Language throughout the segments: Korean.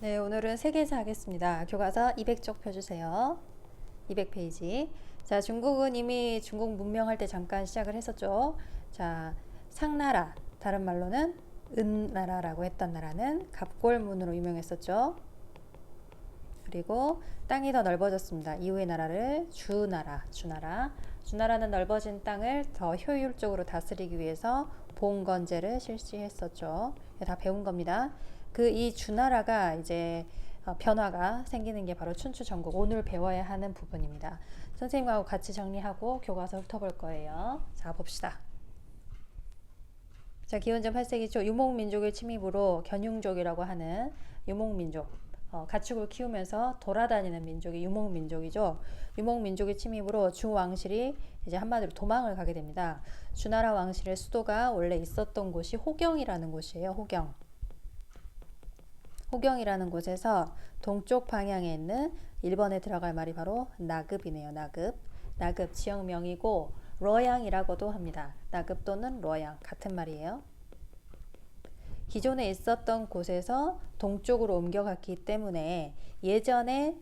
네, 오늘은 세계사 하겠습니다. 교과서 200쪽 펴주세요. 200페이지. 자, 중국은 이미 중국 문명할 때 잠깐 시작을 했었죠. 자, 상나라, 다른 말로는 은나라라고 했던 나라는 갑골문으로 유명했었죠. 그리고 땅이 더 넓어졌습니다. 이후의 나라를 주나라는 넓어진 땅을 더 효율적으로 다스리기 위해서 봉건제를 실시했었죠. 다 배운 겁니다. 이 주나라가 이제 변화가 생기는 게 바로 춘추 전국, 오늘 배워야 하는 부분입니다. 선생님하고 같이 정리하고 교과서 훑어볼 거예요. 자, 봅시다. 자, 기원전 8세기 초 유목민족의 침입으로 견융족이라고 하는 유목민족, 가축을 키우면서 돌아다니는 민족이 유목민족이죠. 유목민족의 침입으로 주왕실이 이제 한마디로 도망을 가게 됩니다. 주나라 왕실의 수도가 원래 있었던 곳이 호경이라는 곳이에요. 호경이라는 곳에서 동쪽 방향에 있는 1번에 들어갈 말이 바로 나급이네요. 나급 지역명이고 러양이라고도 합니다. 나급 또는 러양 같은 말이에요. 기존에 있었던 곳에서 동쪽으로 옮겨갔기 때문에 예전에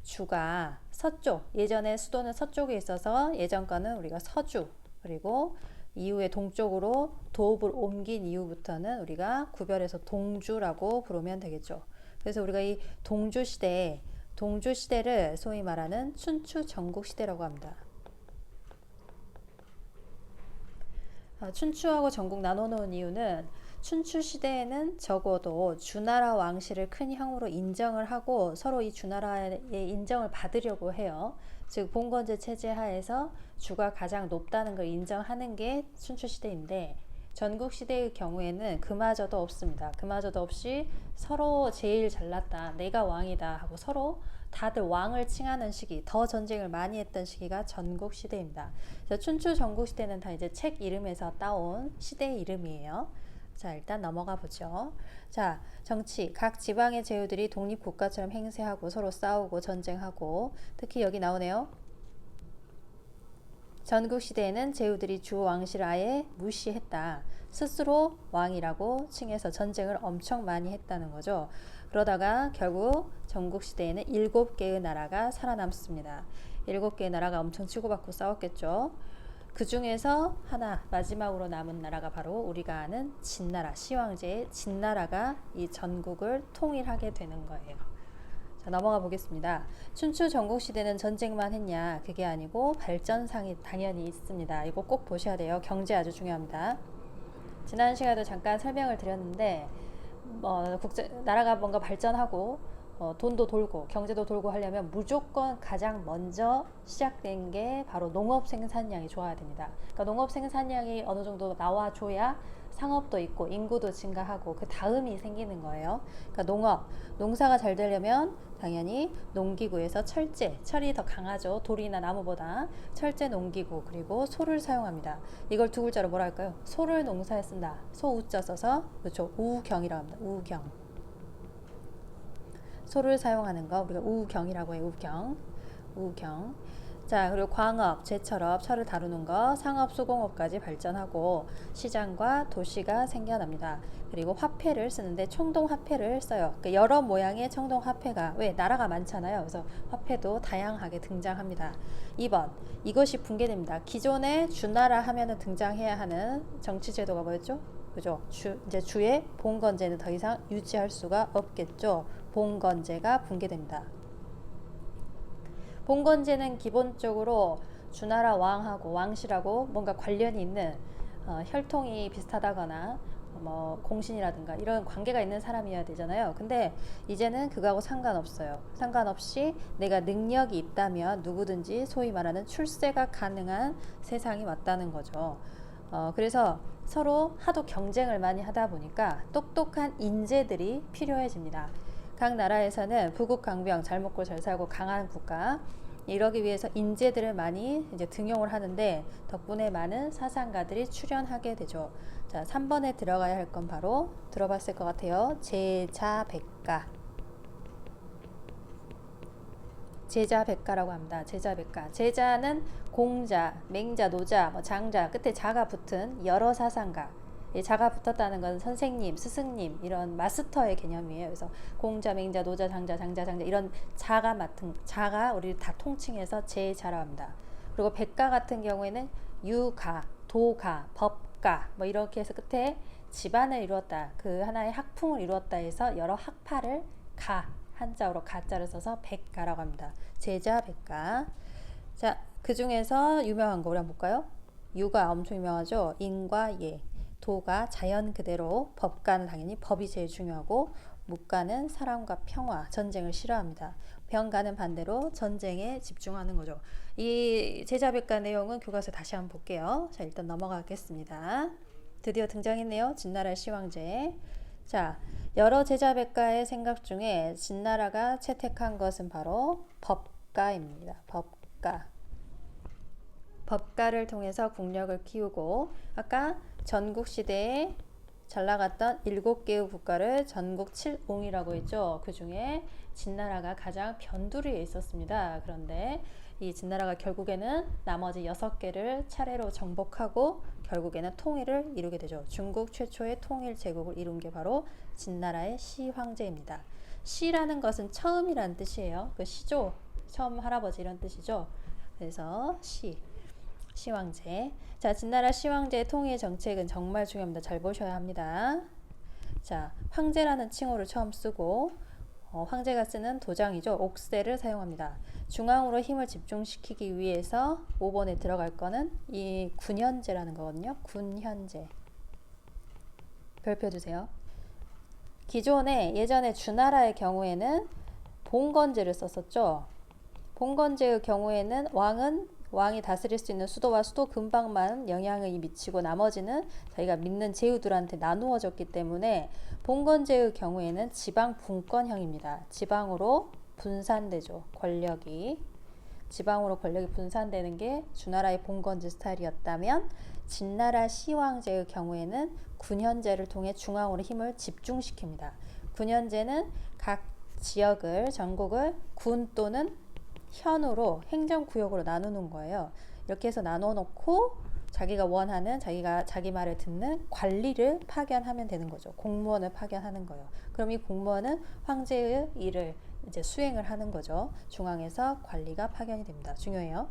주가 서쪽, 예전에 수도는 서쪽에 있어서 예전 거는 우리가 서주, 그리고 이후에 동쪽으로 도읍을 옮긴 이후부터는 우리가 구별해서 동주라고 부르면 되겠죠. 그래서 우리가 이 동주 시대를 소위 말하는 춘추 전국 시대라고 합니다. 춘추하고 전국 나눠놓은 이유는 춘추 시대에는 적어도 주나라 왕실을 큰 형으로 인정을 하고 서로 이 주나라의 인정을 받으려고 해요. 즉 봉건제 체제 하에서 주가 가장 높다는 걸 인정하는 게 춘추 시대인데, 전국 시대의 경우에는 그마저도 없습니다. 그마저도 없이 서로 제일 잘났다, 내가 왕이다 하고 서로 다들 왕을 칭하는 시기, 더 전쟁을 많이 했던 시기가 전국 시대입니다. 춘추 전국 시대는 다 이제 책 이름에서 따온 시대의 이름이에요. 자, 일단 넘어가 보죠. 자, 정치. 각 지방의 제후들이 독립국가처럼 행세하고 서로 싸우고 전쟁하고, 특히 여기 나오네요. 전국시대에는 제후들이 주 왕실을 아예 무시했다. 스스로 왕이라고 칭해서 전쟁을 엄청 많이 했다는 거죠. 그러다가 결국 전국시대에는 7개의 나라가 살아남습니다. 7개의 나라가 엄청 치고받고 싸웠겠죠. 그 중에서 하나 마지막으로 남은 나라가 바로 우리가 아는 진나라, 시황제의 진나라가 이 전국을 통일하게 되는 거예요. 자, 넘어가 보겠습니다. 춘추 전국 시대는 전쟁만 했냐? 그게 아니고 발전상이 당연히 있습니다. 이거 꼭 보셔야 돼요. 경제 아주 중요합니다. 지난 시간에도 잠깐 설명을 드렸는데 나라가 뭔가 발전하고 돈도 돌고 경제도 돌고 하려면 무조건 가장 먼저 시작된 게 바로 농업 생산량이 좋아야 됩니다. 그러니까 농업 생산량이 어느 정도 나와줘야 상업도 있고 인구도 증가하고 그 다음이 생기는 거예요. 그러니까 농사가 잘 되려면 당연히 농기구에서 철이 더 강하죠. 돌이나 나무보다. 철제 농기구, 그리고 소를 사용합니다. 이걸 두 글자로 뭐라 할까요? 소를 농사에 쓴다. 소우자 써서, 그렇죠, 우경이라고 합니다. 소를 사용하는 거 우리가 우경이라고 해요. 우경. 자, 그리고 광업, 제철업, 철을 다루는 거, 상업, 수공업까지 발전하고 시장과 도시가 생겨납니다. 그리고 화폐를 쓰는데 청동화폐를 써요. 그러니까 여러 모양의 청동화폐가, 왜? 나라가 많잖아요. 그래서 화폐도 다양하게 등장합니다. 2번, 이것이 붕괴됩니다. 기존에 주나라 하면은 등장해야 하는 정치제도가 뭐였죠? 그죠? 이제 주의 봉건제는 더 이상 유지할 수가 없겠죠. 봉건제가 붕괴됩니다. 봉건제는 기본적으로 주나라 왕하고 왕실하고 뭔가 관련이 있는 혈통이 비슷하다거나 공신이라든가 이런 관계가 있는 사람이어야 되잖아요. 근데 이제는 그거하고 상관없어요. 상관없이 내가 능력이 있다면 누구든지 소위 말하는 출세가 가능한 세상이 왔다는 거죠. 그래서 서로 하도 경쟁을 많이 하다 보니까 똑똑한 인재들이 필요해집니다. 각 나라에서는 부국강병, 잘 먹고 잘 살고 강한 국가, 이러기 위해서 인재들을 많이 이제 등용을 하는데 덕분에 많은 사상가들이 출연하게 되죠. 자, 3번에 들어가야 할 건 바로 들어봤을 것 같아요. 제자백가. 제자백가라고 합니다. 제자백가. 제자는 공자, 맹자, 노자, 장자, 끝에 자가 붙은 여러 사상가. 이 자가 붙었다는 건 선생님, 스승님 이런 마스터의 개념이에요. 그래서 공자, 맹자, 노자, 장자, 장자, 장자 이런 자가 맡은 자가 우리 다 통칭해서 제자라고 합니다. 그리고 백가 같은 경우에는 유가, 도가, 법가 뭐 이렇게 해서 끝에 집안을 이루었다. 그 하나의 학풍을 이루었다 해서 여러 학파를 가 한자어로 가자를 써서 백가라고 합니다. 제자 백가. 자, 그 중에서 유명한 거 우리 한번 볼까요? 유가 엄청 유명하죠. 인과 예. 도가 자연 그대로, 법가는 당연히 법이 제일 중요하고, 묵가는 사랑과 평화, 전쟁을 싫어합니다. 병가는 반대로 전쟁에 집중하는 거죠. 이 제자백가 내용은 교과서 다시 한번 볼게요. 자, 일단 넘어가겠습니다. 드디어 등장했네요. 진나라 시황제. 자, 여러 제자백가의 생각 중에 진나라가 채택한 것은 바로 법가입니다. 법가. 법가를 통해서 국력을 키우고, 아까 전국시대에 잘 나갔던 7개의 국가를 전국 7옹이라고 했죠. 그 중에 진나라가 가장 변두리에 있었습니다. 그런데 이 진나라가 결국에는 나머지 6개를 차례로 정복하고 결국에는 통일을 이루게 되죠. 중국 최초의 통일 제국을 이룬 게 바로 진나라의 시황제입니다. 시라는 것은 처음이란 뜻이에요. 그 시조, 처음 할아버지 이런 뜻이죠. 그래서 시황제. 자, 진나라 시황제의 통일 정책은 정말 중요합니다. 잘 보셔야 합니다. 자, 황제라는 칭호를 처음 쓰고 황제가 쓰는 도장이죠. 옥새를 사용합니다. 중앙으로 힘을 집중시키기 위해서 5번에 들어갈 거는 이 군현제라는 거거든요. 군현제. 별표 주세요. 기존에 예전에 주나라의 경우에는 봉건제를 썼었죠. 봉건제의 경우에는 왕이 다스릴 수 있는 수도와 수도 근방만 영향을 미치고 나머지는 자기가 믿는 제후들한테 나누어졌기 때문에 봉건제의 경우에는 지방 분권형입니다. 지방으로 분산되죠. 지방으로 권력이 분산되는 게 주나라의 봉건제 스타일이었다면 진나라 시황제의 경우에는 군현제를 통해 중앙으로 힘을 집중시킵니다. 군현제는 각 지역을, 전국을 군 또는 현으로 행정구역으로 나누는 거예요. 이렇게 해서 나눠 놓고 자기가 원하는, 자기 말을 듣는 관리를 파견하면 되는 거죠. 공무원을 파견하는 거예요. 그럼 이 공무원은 황제의 일을 이제 수행을 하는 거죠. 중앙에서 관리가 파견이 됩니다. 중요해요.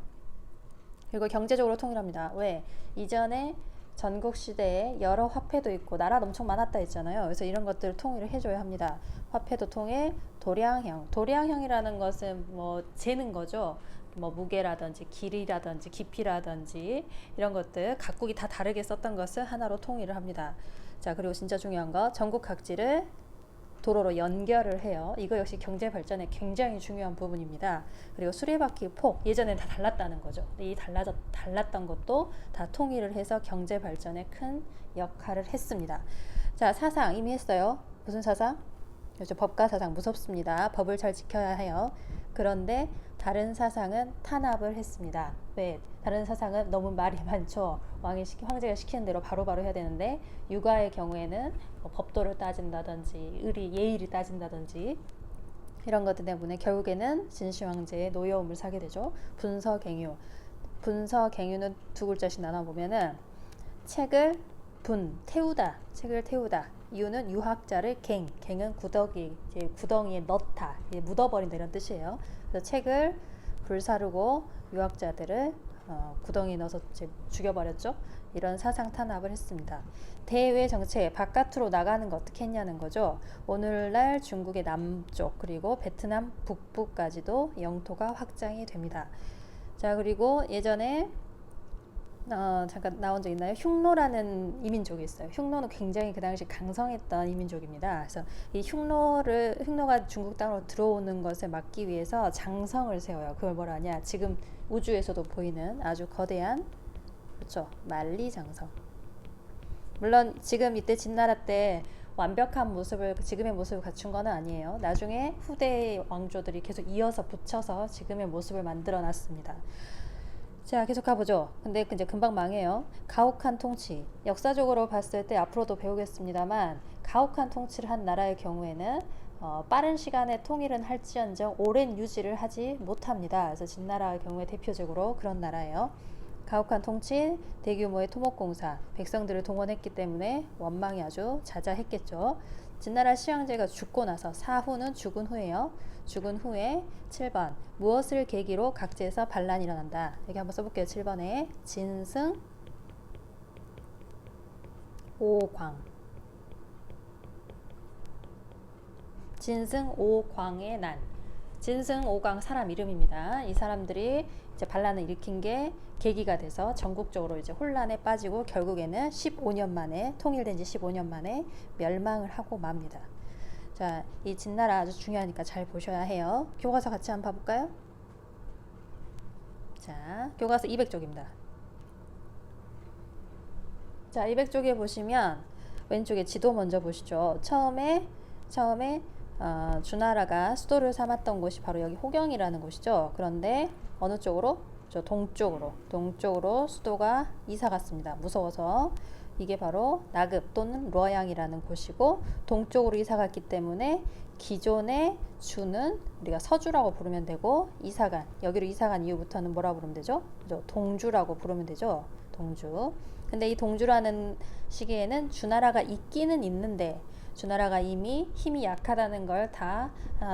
그리고 경제적으로 통일합니다. 왜? 이전에 전국 시대에 여러 화폐도 있고 나라도 엄청 많았다 했잖아요. 그래서 이런 것들을 통일을 해줘야 합니다. 화폐도 통해 도량형이라는 것은 뭐 재는 거죠. 뭐 무게라든지 길이라든지 깊이라든지 이런 것들 각국이 다 다르게 썼던 것을 하나로 통일을 합니다. 자, 그리고 진짜 중요한 거, 전국 각지를 도로로 연결을 해요. 이거 역시 경제 발전에 굉장히 중요한 부분입니다. 그리고 수레바퀴 폭, 예전에 다 달랐다는 거죠. 이 달랐던 것도 다 통일을 해서 경제 발전에 큰 역할을 했습니다. 자, 사상 이미 했어요. 무슨 사상? 그렇죠. 법가 사상 무섭습니다. 법을 잘 지켜야 해요. 그런데 다른 사상은 탄압을 했습니다. 왜? 다른 사상은 너무 말이 많죠. 황제가 시키는 대로 바로바로 해야 되는데, 육아의 경우에는 뭐 법도를 따진다든지 예의를 따진다든지 이런 것들 때문에 결국에는 진시황제의 노여움을 사게 되죠. 분서갱유는 두 글자씩 나눠보면은 책을 태우다. 유는 유학자를 갱은 구덩이에 넣다, 묻어버린다 이런 뜻이에요. 그래서 책을 불사르고 유학자들을 구덩이에 넣어서 죽여버렸죠. 이런 사상 탄압을 했습니다. 대외 정책, 바깥으로 나가는 거 어떻게 했냐는 거죠. 오늘날 중국의 남쪽 그리고 베트남 북부까지도 영토가 확장이 됩니다. 자, 그리고 예전에 잠깐 나온 적 있나요? 흉노라는 이민족이 있어요. 흉노는 굉장히 그 당시 강성했던 이민족입니다. 그래서 이 흉노가 중국 땅으로 들어오는 것을 막기 위해서 장성을 세워요. 그걸 뭐라 하냐? 지금 우주에서도 보이는 아주 거대한, 그렇죠, 만리장성. 물론 지금 이때 진나라 때 완벽한 모습을, 지금의 모습을 갖춘 건 아니에요. 나중에 후대 왕조들이 계속 이어서 붙여서 지금의 모습을 만들어 놨습니다. 자, 계속 가보죠. 근데 이제 금방 망해요. 가혹한 통치. 역사적으로 봤을 때 앞으로도 배우겠습니다만, 가혹한 통치를 한 나라의 경우에는 빠른 시간에 통일은 할지언정 오랜 유지를 하지 못합니다. 그래서 진나라의 경우에 대표적으로 그런 나라예요. 가혹한 통치, 대규모의 토목공사, 백성들을 동원했기 때문에 원망이 아주 자자했겠죠. 진나라 시황제가 죽고 나서 사후는 죽은 후에요. 죽은 후에 7번 무엇을 계기로 각지에서 반란이 일어난다. 여기 한번 써볼게요. 7번에 진승 오광. 진승 오광의 난. 진승 오광 사람 이름입니다. 이 사람들이 이제 반란을 일으킨 게 계기가 돼서 전국적으로 이제 혼란에 빠지고 결국에는 15년 만에 통일된 지 15년 만에 멸망을 하고 맙니다. 자, 이 진나라 아주 중요하니까 잘 보셔야 해요. 교과서 같이 한번 봐볼까요? 자, 교과서 200쪽입니다. 자, 200쪽에 보시면 왼쪽에 지도 먼저 보시죠. 처음에 주나라가 수도를 삼았던 곳이 바로 여기 호경이라는 곳이죠. 그런데 어느 쪽으로? 저 동쪽으로 수도가 이사 갔습니다. 무서워서. 이게 바로 나급 또는 뤄양이라는 곳이고 동쪽으로 이사 갔기 때문에 기존의 주는 우리가 서주라고 부르면 되고 여기로 이사간 이후부터는 뭐라고 부르면 되죠? 동주라고 부르면 되죠. 동주. 근데 이 동주라는 시기에는 주나라가 있기는 있는데 주나라가 이미 힘이 약하다는 걸 다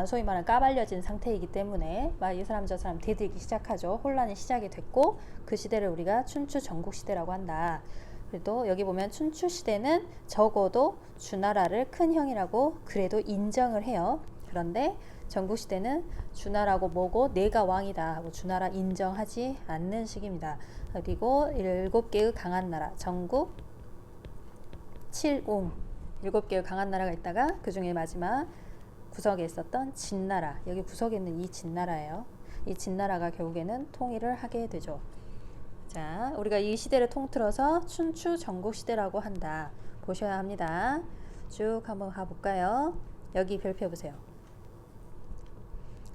소위 말하는 까발려진 상태이기 때문에 막 이 사람 저 사람 대들기 시작하죠. 혼란이 시작이 됐고 그 시대를 우리가 춘추 전국시대라고 한다. 그래도 여기 보면 춘추 시대는 적어도 주나라를 큰 형이라고 그래도 인정을 해요. 그런데 전국시대는 주나라고 뭐고 내가 왕이다 하고 주나라 인정하지 않는 시기입니다. 그리고 7개의 강한 나라 전국 7웅 7개의 강한 나라가 있다가 그 중에 마지막 구석에 있었던 진나라, 여기 구석에 있는 이 진나라예요. 이 진나라가 결국에는 통일을 하게 되죠. 자, 우리가 이 시대를 통틀어서 춘추 전국시대라고 한다. 보셔야 합니다. 쭉 한번 가볼까요? 여기 별표 보세요.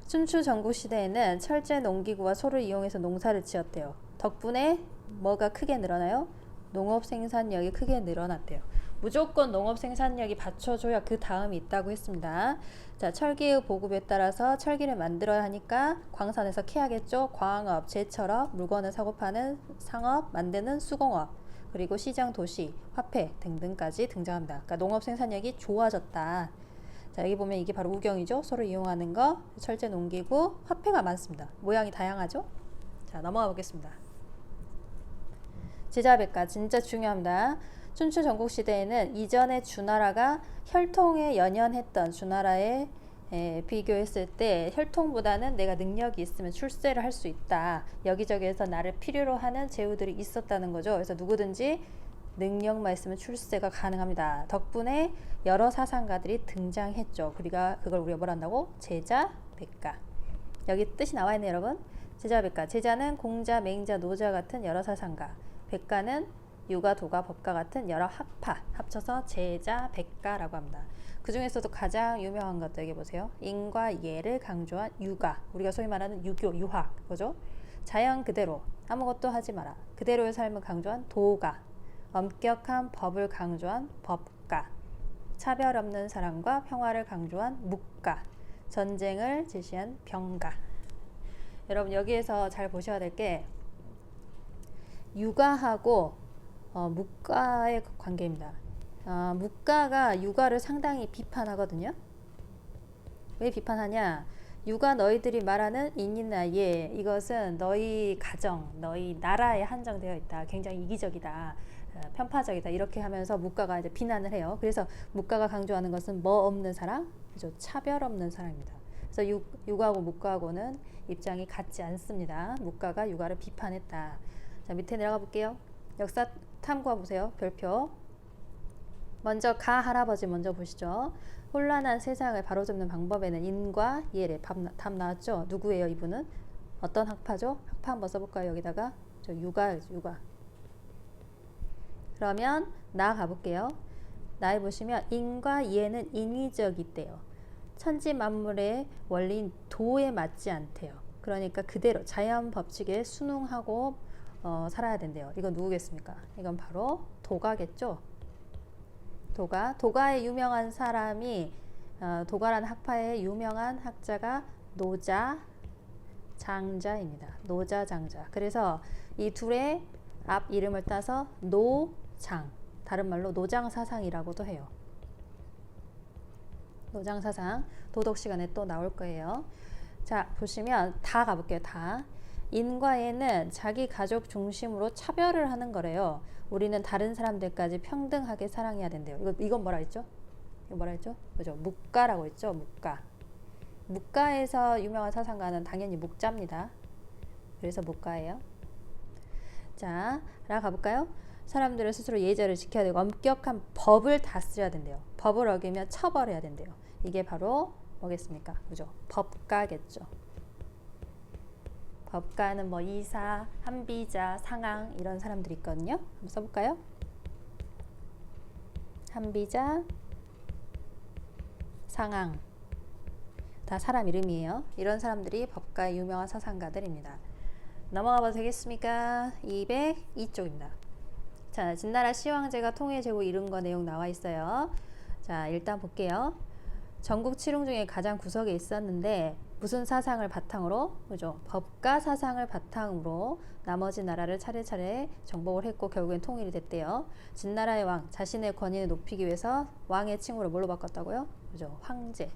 춘추 전국시대에는 철제 농기구와 소를 이용해서 농사를 지었대요. 덕분에 뭐가 크게 늘어나요? 농업 생산력이 크게 늘어났대요. 무조건 농업 생산력이 받쳐줘야 그 다음이 있다고 했습니다. 자, 철기의 보급에 따라서 철기를 만들어야 하니까 광산에서 캐야겠죠. 광업, 제철업, 물건을 사고 파는 상업, 만드는 수공업, 그리고 시장, 도시, 화폐 등등까지 등장합니다. 그러니까 농업 생산력이 좋아졌다. 자, 여기 보면 이게 바로 우경이죠. 소를 이용하는 거, 철제 농기구, 화폐가 많습니다. 모양이 다양하죠. 자, 넘어가 보겠습니다. 제자백과 진짜 중요합니다. 춘추 전국시대에는 이전의 주나라가 혈통에 연연했던 주나라에 비교했을 때 혈통보다는 내가 능력이 있으면 출세를 할 수 있다. 여기저기에서 나를 필요로 하는 제후들이 있었다는 거죠. 그래서 누구든지 능력만 있으면 출세가 가능합니다. 덕분에 여러 사상가들이 등장했죠. 그걸 우리가 뭐라 한다고? 제자백과. 여기 뜻이 나와 있네요, 여러분. 제자백과. 제자는 공자, 맹자, 노자 같은 여러 사상가. 백가는 유가, 도가, 법가 같은 여러 학파 합쳐서 제자백가라고 합니다. 그 중에서도 가장 유명한 것도 여기 보세요. 인과 예를 강조한 유가, 우리가 소위 말하는 유교, 유학, 그죠? 자연 그대로 아무것도 하지 마라. 그대로의 삶을 강조한 도가, 엄격한 법을 강조한 법가, 차별 없는 사랑과 평화를 강조한 묵가, 전쟁을 제시한 병가. 여러분 여기에서 잘 보셔야 될 게 유가하고 묵가의 관계입니다. 묵가가 유가를 상당히 비판하거든요. 왜 비판하냐? 유가 너희들이 말하는 인이나 예, 이것은 너희 가정, 너희 나라에 한정되어 있다. 굉장히 이기적이다. 편파적이다. 이렇게 하면서 묵가가 이제 비난을 해요. 그래서 묵가가 강조하는 것은 뭐 없는 사랑? 그죠? 차별 없는 사랑입니다. 그래서 유가하고 묵가하고는 입장이 같지 않습니다. 묵가가 유가를 비판했다. 자, 밑에 내려가 볼게요. 역사 탐구해 보세요. 별표. 먼저 가 할아버지 먼저 보시죠. 혼란한 세상을 바로잡는 방법에는 인과 예래. 답 나왔죠? 누구예요, 이분은? 어떤 학파죠? 학파 한번 써볼까요? 여기다가 유가. 그러면 나 가볼게요. 나에 보시면 인과 예는 인위적이대요. 천지 만물의 원리인 도에 맞지 않대요. 그러니까 그대로 자연 법칙에 순응하고 살아야 된대요. 이건 누구겠습니까? 이건 바로 도가겠죠. 도가의 유명한 사람이 도가라는 학파의 유명한 학자가 노자 장자입니다. 노자 장자. 그래서 이 둘의 앞 이름을 따서 노장, 다른 말로 노장사상이라고도 해요. 노장사상, 도덕 시간에 또 나올 거예요. 자, 보시면 다 가볼게요. 다. 인과에는 자기 가족 중심으로 차별을 하는 거래요. 우리는 다른 사람들까지 평등하게 사랑해야 된대요. 이건 뭐라 했죠? 이거 뭐라 했죠? 그죠? 묵가라고 했죠? 묵가. 묵가에서 유명한 사상가는 당연히 묵자입니다. 그래서 묵가예요. 자, 하나 가볼까요? 사람들은 스스로 예절을 지켜야 되고 엄격한 법을 다스려야 된대요. 법을 어기면 처벌해야 된대요. 이게 바로 뭐겠습니까? 그죠? 법가겠죠. 법가는 뭐 이사, 한비자, 상앙 이런 사람들이 있거든요. 한번 써볼까요? 한비자, 상앙 다 사람 이름이에요. 이런 사람들이 법가의 유명한 사상가들입니다. 넘어가 봐도 되겠습니까? 202쪽입니다. 자, 진나라 시황제가 통일 제국 이룬 거 내용 나와 있어요. 자, 일단 볼게요. 전국 칠흥 중에 가장 구석에 있었는데 무슨 사상을 바탕으로, 그죠? 법가 사상을 바탕으로 나머지 나라를 차례차례 정복을 했고 결국엔 통일이 됐대요. 진나라의 왕, 자신의 권위를 높이기 위해서 왕의 칭호를 뭘로 바꿨다고요? 그죠? 황제.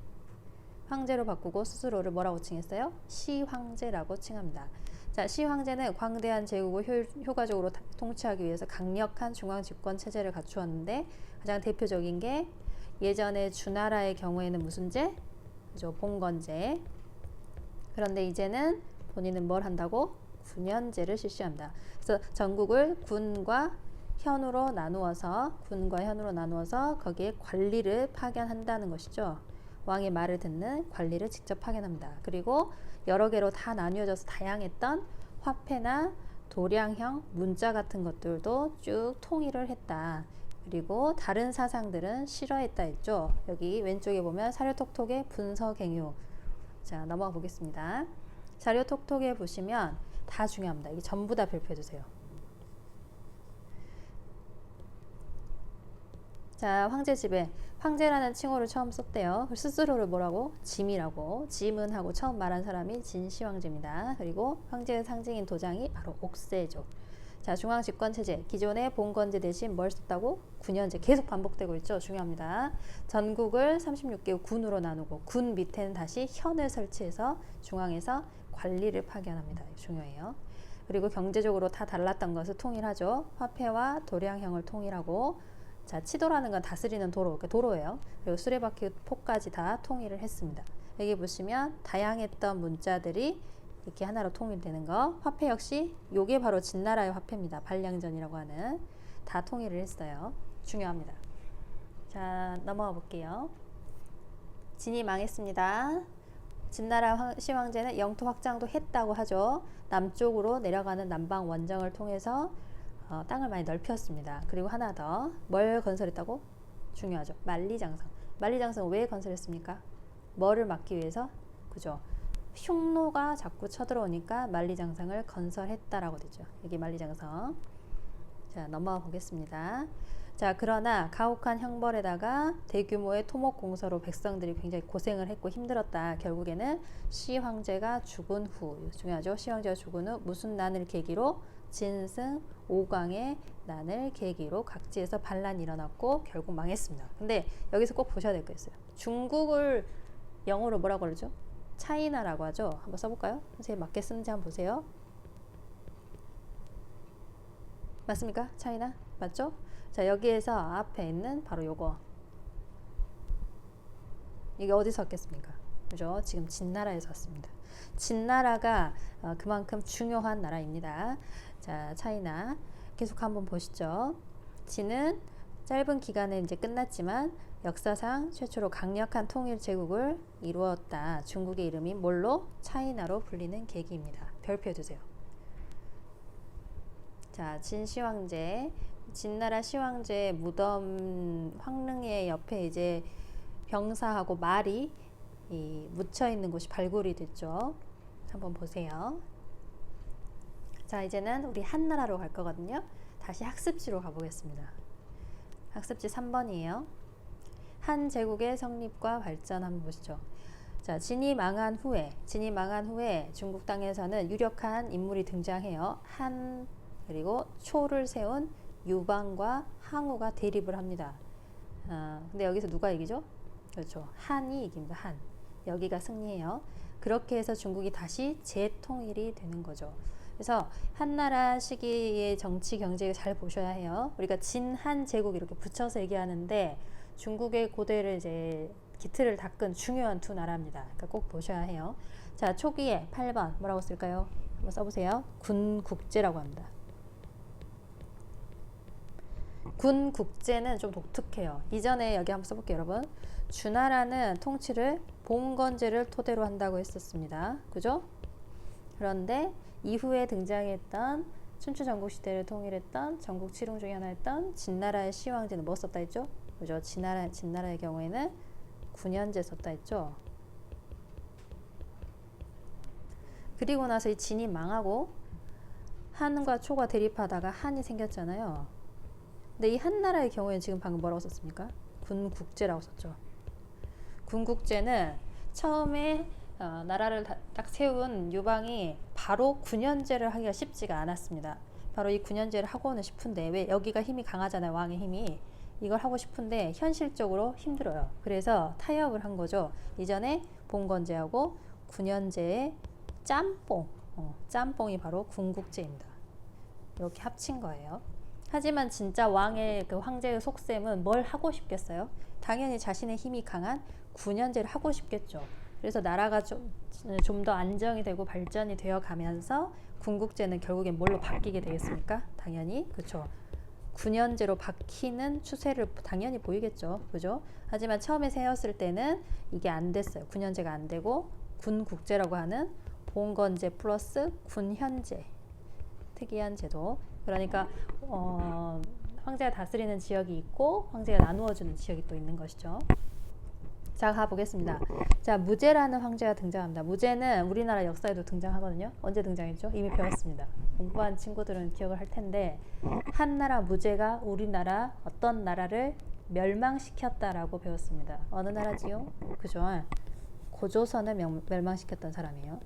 황제로 바꾸고 스스로를 뭐라고 칭했어요? 시황제라고 칭합니다. 자, 시황제는 광대한 제국을 효과적으로 통치하기 위해서 강력한 중앙 집권 체제를 갖추었는데 가장 대표적인 게 예전에 주나라의 경우에는 무슨 제? 그죠? 봉건제. 그런데 이제는 본인은 뭘 한다고? 군현제를 실시합니다. 그래서 전국을 군과 현으로 나누어서 거기에 관리를 파견한다는 것이죠. 왕의 말을 듣는 관리를 직접 파견합니다. 그리고 여러 개로 다 나뉘어져서 다양했던 화폐나 도량형 문자 같은 것들도 쭉 통일을 했다. 그리고 다른 사상들은 싫어했다 했죠. 여기 왼쪽에 보면 사료톡톡의 분서갱유. 자, 넘어가 보겠습니다. 사료톡톡에 보시면 다 중요합니다. 이게 전부 다 별표해 주세요. 자, 황제 지배. 황제라는 칭호를 처음 썼대요. 스스로를 뭐라고? 짐이라고. 짐은 하고 처음 말한 사람이 진시황제입니다. 그리고 황제의 상징인 도장이 바로 옥새죠. 자, 중앙 집권 체제. 기존의 봉건제 대신 뭘 썼다고? 군현제. 계속 반복되고 있죠. 중요합니다. 전국을 36개 군으로 나누고 군 밑에는 다시 현을 설치해서 중앙에서 관리를 파견합니다. 중요해요. 그리고 경제적으로 다 달랐던 것을 통일하죠. 화폐와 도량형을 통일하고, 자, 치도라는 건 다스리는 도로, 도로예요. 그리고 수레바퀴 포까지 다 통일을 했습니다. 여기 보시면 다양했던 문자들이 이렇게 하나로 통일되는 거. 화폐 역시 요게 바로 진나라의 화폐입니다. 발량전이라고 하는. 다 통일을 했어요. 중요합니다. 자, 넘어가 볼게요. 진이 망했습니다. 진나라 시황제는 영토 확장도 했다고 하죠. 남쪽으로 내려가는 남방 원정을 통해서 땅을 많이 넓혔습니다. 그리고 하나 더, 뭘 건설했다고? 중요하죠. 만리장성. 만리장성 왜 건설했습니까? 뭐를 막기 위해서? 그죠? 흉노가 자꾸 쳐들어오니까 만리장성을 건설했다라고 되죠. 여기 만리장성. 자, 넘어가 보겠습니다. 자, 그러나 가혹한 형벌에다가 대규모의 토목 공사로 백성들이 굉장히 고생을 했고 힘들었다. 결국에는 시황제가 죽은 후, 중요하죠. 시황제가 죽은 후 무슨 난을 계기로? 진승 5강의 난을 계기로 각지에서 반란이 일어났고 결국 망했습니다. 근데 여기서 꼭 보셔야 될 거 있어요. 중국을 영어로 뭐라고 그러죠? 차이나라고 하죠. 한번 써볼까요? 선생님 맞게 쓰는지 한번 보세요. 맞습니까? 차이나? 맞죠? 자, 여기에서 앞에 있는 바로 요거. 이게 어디서 왔겠습니까? 그죠? 지금 진나라에서 왔습니다. 진나라가 그만큼 중요한 나라입니다. 자, 차이나 계속 한번 보시죠. 진은 짧은 기간에 이제 끝났지만 역사상 최초로 강력한 통일 제국을 이루었다. 중국의 이름이 뭘로? 차이나로 불리는 계기입니다. 별표 두세요. 자, 진시황제. 진나라 시황제 무덤 황릉의 옆에 이제 병사하고 말이 묻혀 있는 곳이 발굴이 됐죠. 한번 보세요. 자, 이제는 우리 한나라로 갈 거거든요. 다시 학습지로 가보겠습니다. 학습지 3번이에요. 한 제국의 성립과 발전 한번 보시죠. 자, 진이 망한 후에 중국 땅에서는 유력한 인물이 등장해요. 한 그리고 초를 세운 유방과 항우가 대립을 합니다. 근데 여기서 누가 이기죠? 그렇죠. 한이 이깁니다. 한. 여기가 승리해요. 그렇게 해서 중국이 다시 재통일이 되는 거죠. 그래서 한나라 시기의 정치 경제를 잘 보셔야 해요. 우리가 진한 제국 이렇게 붙여서 얘기하는데 중국의 고대를 이제 기틀을 닦은 중요한 두 나라입니다. 그러니까 꼭 보셔야 해요. 자, 초기에 8번 뭐라고 쓸까요? 한번 써보세요. 군국제라고 합니다. 군국제는 좀 독특해요. 이전에 여기 한번 써볼게요, 여러분. 주나라는 통치를 봉건제를 토대로 한다고 했었습니다. 그죠? 그런데 이후에 등장했던 춘추 전국시대를 통일했던 전국 칠흥 중에 하나였던 진나라의 시황제는 뭐 썼다 했죠? 그죠? 진나라의 경우에는 9년제 썼다 했죠. 그리고 나서 이 진이 망하고 한과 초가 대립하다가 한이 생겼잖아요. 근데 이 한나라의 경우에는 지금 방금 뭐라고 썼습니까? 군국제라고 썼죠. 군국제는 처음에 나라를 딱 세운 유방이 바로 9년제를 하기가 쉽지가 않았습니다. 바로 이 9년제를 하고는 싶은데 왜 여기가 힘이 강하잖아요. 왕의 힘이. 이걸 하고 싶은데 현실적으로 힘들어요. 그래서 타협을 한 거죠. 이전에 봉건제하고 9년제의 짬뽕이 바로 군국제입니다. 이렇게 합친 거예요. 하지만 진짜 왕의 그 황제의 속셈은 뭘 하고 싶겠어요? 당연히 자신의 힘이 강한 9년제를 하고 싶겠죠. 그래서 나라가 좀 더 안정이 되고 발전이 되어 가면서 군국제는 결국엔 뭘로 바뀌게 되겠습니까? 당연히 그렇죠. 9년제로 바뀌는 추세를 당연히 보이겠죠. 그죠? 하지만 처음에 세웠을 때는 이게 안 됐어요. 9년제가 안 되고 군국제라고 하는 봉건제 플러스 군현제. 특이한 제도. 그러니까 황제가 다스리는 지역이 있고 황제가 나누어주는 지역이 또 있는 것이죠. 자, 가보겠습니다. 자, 무제라는 황제가 등장합니다. 무제는 우리나라 역사에도 등장하거든요. 언제 등장했죠? 이미 배웠습니다. 공부한 친구들은 기억을 할 텐데 한나라 무제가 우리나라 어떤 나라를 멸망시켰다라고 배웠습니다. 어느 나라지요? 그죠? 고조선을 멸망시켰던 사람이에요.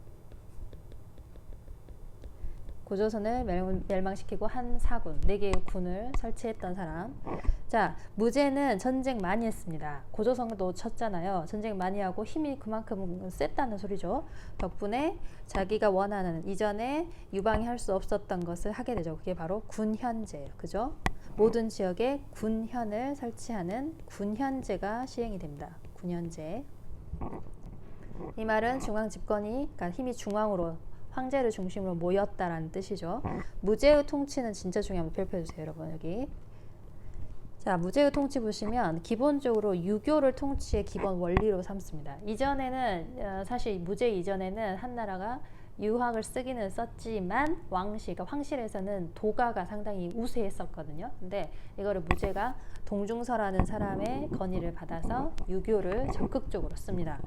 고조선을 멸망시키고 한 사군, 4개의 군을 설치했던 사람. 자, 무제는 전쟁 많이 했습니다. 고조선도 쳤잖아요. 전쟁 많이 하고 힘이 그만큼 셌다는 소리죠. 덕분에 자기가 원하는 이전에 유방이 할 수 없었던 것을 하게 되죠. 그게 바로 군현제예요. 그죠? 모든 지역에 군현을 설치하는 군현제가 시행이 됩니다. 군현제. 이 말은 중앙 집권이, 그러니까 힘이 중앙으로 황제를 중심으로 모였다라는 뜻이죠. 무제의 통치는 진짜 중요한 거 별표해주세요, 여러분. 여기. 자, 무제의 통치 보시면 기본적으로 유교를 통치의 기본 원리로 삼습니다. 이전에는 사실 무제 이전에는 한나라가 유학을 쓰기는 썼지만 그러니까 황실에서는 도가가 상당히 우세했었거든요. 근데 이거를 무제가 동중서라는 사람의 건의를 받아서 유교를 적극적으로 씁니다.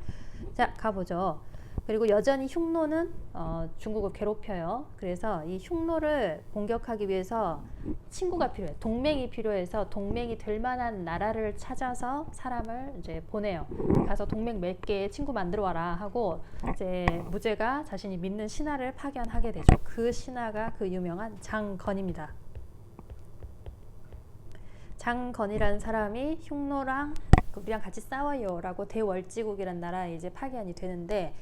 자, 가보죠. 그리고 여전히 흉노는 중국을 괴롭혀요. 그래서 이 흉노를 공격하기 위해서 친구가 필요해요. 동맹이 필요해서 동맹이 될 만한 나라를 찾아서 사람을 이제 보내요. 가서 동맹 몇 개 친구 만들어 와라 하고 이제 무제가 자신이 믿는 신하를 파견하게 되죠. 그 신하가 그 유명한 장건입니다. 장건이라는 사람이 흉노랑 우리랑 같이 싸워요라고 대월지국이라는 나라에 이제 파견이 되는데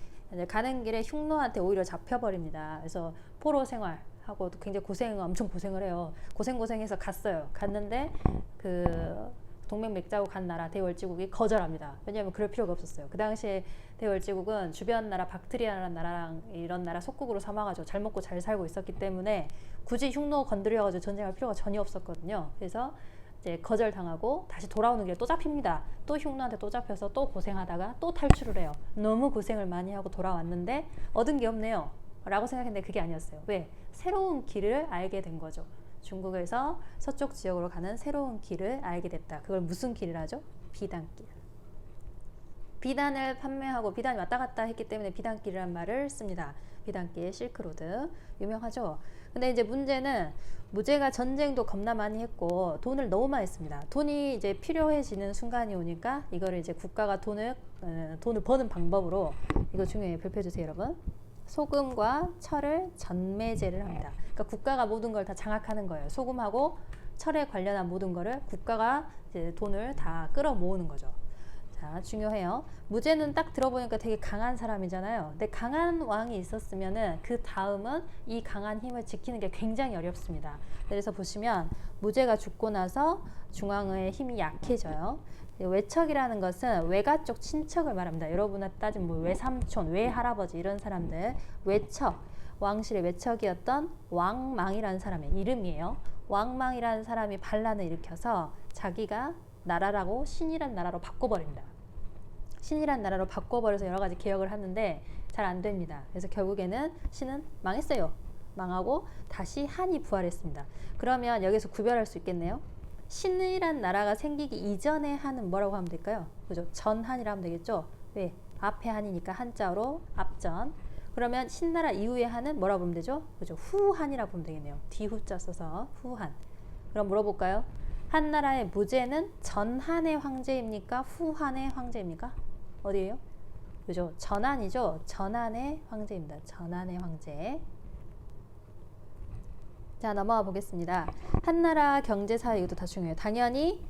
가는 길에 흉노한테 오히려 잡혀버립니다. 그래서 포로 생활하고 굉장히 엄청 고생을 해요. 고생해서 갔어요. 갔는데 그 동맹 맺자고 간 나라 대월지국이 거절합니다. 왜냐하면 그럴 필요가 없었어요. 그 당시에 대월지국은 주변 나라 박트리아라는 나라랑 이런 나라 속국으로 삼아가지고 잘 먹고 잘 살고 있었기 때문에 굳이 흉노 건드려가지고 전쟁할 필요가 전혀 없었거든요. 그래서 이제 거절당하고 다시 돌아오는 길에 또 잡힙니다. 또 흉노한테 또 잡혀서 또 고생하다가 또 탈출을 해요. 너무 고생을 많이 하고 돌아왔는데 얻은 게 없네요 라고 생각했는데 그게 아니었어요. 왜? 새로운 길을 알게 된 거죠. 중국에서 서쪽 지역으로 가는 새로운 길을 알게 됐다. 그걸 무슨 길이라죠? 비단길. 비단을 판매하고 비단이 왔다 갔다 했기 때문에 비단길이라는 말을 씁니다. 비단길, 실크로드 유명하죠. 근데 이제 문제는 무제가 전쟁도 겁나 많이 했고 돈을 너무 많이 씁니다. 돈이 이제 필요해지는 순간이 오니까 이거를 이제 국가가 돈을 버는 방법으로, 이거 중요해요. 별표해 주세요, 여러분. 소금과 철을 전매제를 합니다. 그러니까 국가가 모든 걸 다 장악하는 거예요. 소금하고 철에 관련한 모든 거를 국가가 이제 돈을 다 끌어 모으는 거죠. 자, 중요해요. 무제는 딱 들어보니까 되게 강한 사람이잖아요. 근데 강한 왕이 있었으면은 그 다음은 이 강한 힘을 지키는 게 굉장히 어렵습니다. 그래서 보시면 무제가 죽고 나서 중앙의 힘이 약해져요. 외척이라는 것은 외가 쪽 친척을 말합니다. 여러분한테 따지면 뭐 외삼촌, 외할아버지 이런 사람들, 외척, 왕실의 외척이었던 왕망이라는 사람의 이름이에요. 왕망이라는 사람이 반란을 일으켜서 자기가 나라라고 신이란 나라로 바꿔버립니다. 신이란 나라로 바꿔버려서 여러 가지 개혁을 하는데 잘 안 됩니다. 그래서 결국에는 신은 망했어요. 망하고 다시 한이 부활했습니다. 그러면 여기서 구별할 수 있겠네요. 신이란 나라가 생기기 이전의 한은 뭐라고 하면 될까요? 그죠? 전한이라 하면 되겠죠? 왜? 앞에 한이니까 한자로 앞전. 그러면 신나라 이후의 한은 뭐라고 보면 되죠? 그죠? 후한이라 보면 되겠네요. 뒤후자 써서 후한. 그럼 물어볼까요? 한나라의 무제는 전한의 황제입니까? 후한의 황제입니까? 어디예요? 그죠? 전한이죠? 전한의 황제입니다. 전한의 황제. 자, 넘어가 보겠습니다. 한나라 경제사회, 이것도 다 중요해요. 당연히